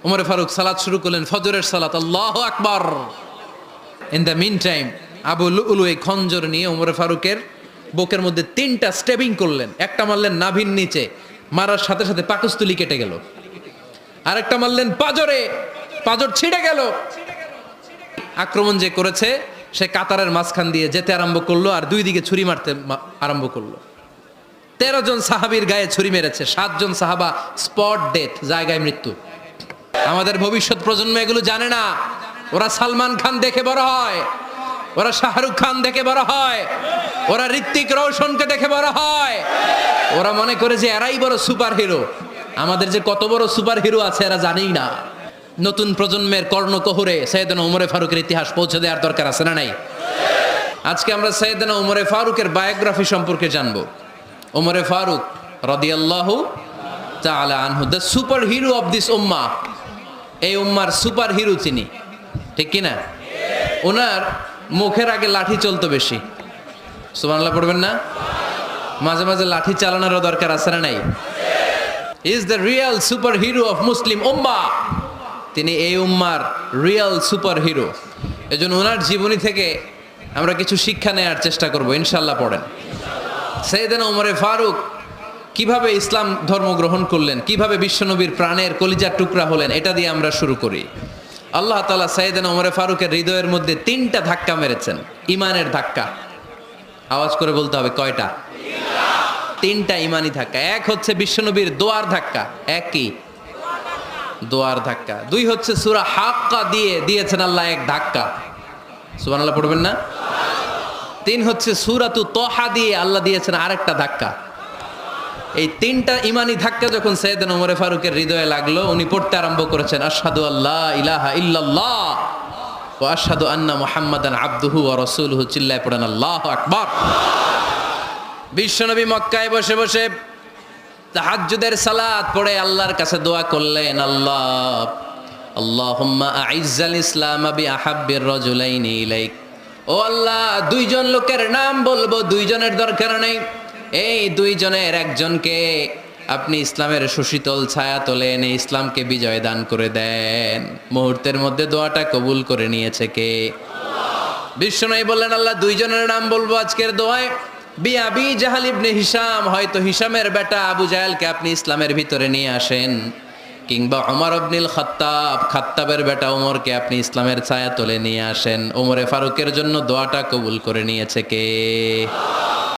ওমরে ফারুক সালাত শুরু করলেন, ফজরের সালাত, আল্লাহু আকবার। In the meantime Abu Lulu এই খঞ্জর নিয়ে ওমরে ফারুকের বুকের মধ্যে 3টা স্টেবিং করলেন। একটা মারলেন নাভির নিচে, মারার সাথে সাথে পাকস্থলী কেটে গেল। আরেকটা মারলেন পাজরে, পাজর ছিঁড়ে গেল। আক্রমণ যে করেছে সে কাতারের মাঝখান দিয়ে যেতে আরম্ভ করলো আর 2 দিকে ছুরি মারতে আরম্ভ করলো। 13 জন সাহাবীর গায়ে ছুরি মেরেছে, 7 জন সাহাবা স্পট ডেথ, জায়গায় মৃত্যু। আমাদের ভবিষ্যৎ প্রজন্ম এগুলো জানে না। ওরা সালমান খান দেখে বড় হয়, ওরা শাহরুখ খান দেখে বড় হয়, ওরা ঋত্বিক রোশনকে দেখে বড় হয়। ওরা মনে করে যে এরাই বড় সুপার হিরো। আমাদের যে কত বড় সুপার হিরো আছে এরা জানেই না। নতুন প্রজন্মের কর্ণকোহরে সাইয়েদনা ওমরে ফারুকের ইতিহাস পৌঁছে দেওয়ার দরকার আছে না নাই? আজকে আমরা সাইয়েদনা ওমরে ফারুকের বায়োগ্রাফি সম্পর্কে জানবো। ওমরে ফারুক রাদিয়াল্লাহু তাআলা আনহু, the superhero of this উম্মাহ। এই উম্মার সুপার হিরো তিনি, ঠিক কিনা? ওনার মুখের আগে লাঠি চলতো বেশি। সুবহানাল্লাহ পড়বেন না? মাঝে মাঝে লাঠি চালানোরও দরকার আছে না নাই? Is the real superhero of Muslim উম্মাহ। তিনি এই উম্মার রিয়েল সুপার হিরো। এজন্য ওনার জীবনী থেকে আমরা কিছু শিক্ষা নেওয়ার চেষ্টা করব ইনশাআল্লাহ। পড়েন সাইয়েদনা ওমরে ফারুক কিভাবে ইসলাম ধর্ম গ্রহণ করলেন, কিভাবে বিশ্বনবীর প্রাণের কলিজার টুকরা হলেন, এটা দিয়ে আমরা শুরু করি। আল্লাহ তাআলা সাইয়েদনা ওমরে ফারুকের হৃদয়ের মধ্যে 3টা ধাক্কা মেরেছেন, ইমানের ধাক্কা। আওয়াজ করে বলতে হবে কয়টা? 3টা ইমানি ধাক্কা। এক হচ্ছে বিশ্বনবীর দোয়ার ধাক্কা, এক কি? দোয়ার ধাক্কা। 2 হচ্ছে সূরা হাক্কা দিয়ে দিয়েছেন আল্লাহ এক ধাক্কা, সুবহানাল্লাহ পড়বেন না? 3 হচ্ছে সূরাতু তাহা দিয়ে আল্লাহ দিয়েছেন আরেকটা ধাক্কা। এই 3টা ইমানি ধাক্কা যখন সাইয়েদনা ওমরে ফারুকের হৃদয়ে লাগলো, উনি পড়তে আরম্ভ করেছেন আশহাদু আল্লা ইলাহা ইল্লাল্লাহ ওয়া আশহাদু আন্না মুহাম্মাদান আবদুহু ওয়া রাসূলুহু। চিল্লায় পড়েন আল্লাহু আকবার। বিশ্বনবী মক্কায় বসে বসে তাহাজ্জুদের সালাত পড়ে আল্লাহর কাছে দোয়া করলেন, আল্লাহুম্মা আইজ্জাল ইসলাম বিআহাব্বির রাজুলাইনি ইলাইক। ও আল্লাহ, 2 জন লোকের নাম বলবো, 2 জনের দরকার নেই। এই 2 জনের একজনকে আপনি ইসলামের সুশীতল ছায়া তলে এনে ইসলামকে বিজয় দান করে দেন। মুহূর্তের মধ্যে দোয়াটা কবুল করে নিয়েছে কে? বিশ্বনবী বললেন, আল্লাহ 2 জনের নাম বলবো আজকের দোয়ায়। আবি জাহল ইবনে হিশাম, হয়তো হিশামের বেটা আবু জাহেলকে আপনি ইসলামের ভিতরে নিয়ে আসেন, কিংবা ওমর ইবনুল খাত্তাব, খাত্তাবের বেটা ওমরকে আপনি ইসলামের ছায়া তলে নিয়ে আসেন। ওমরে ফারুকের জন্য দোয়াটা কবুল করে নিয়েছে কে?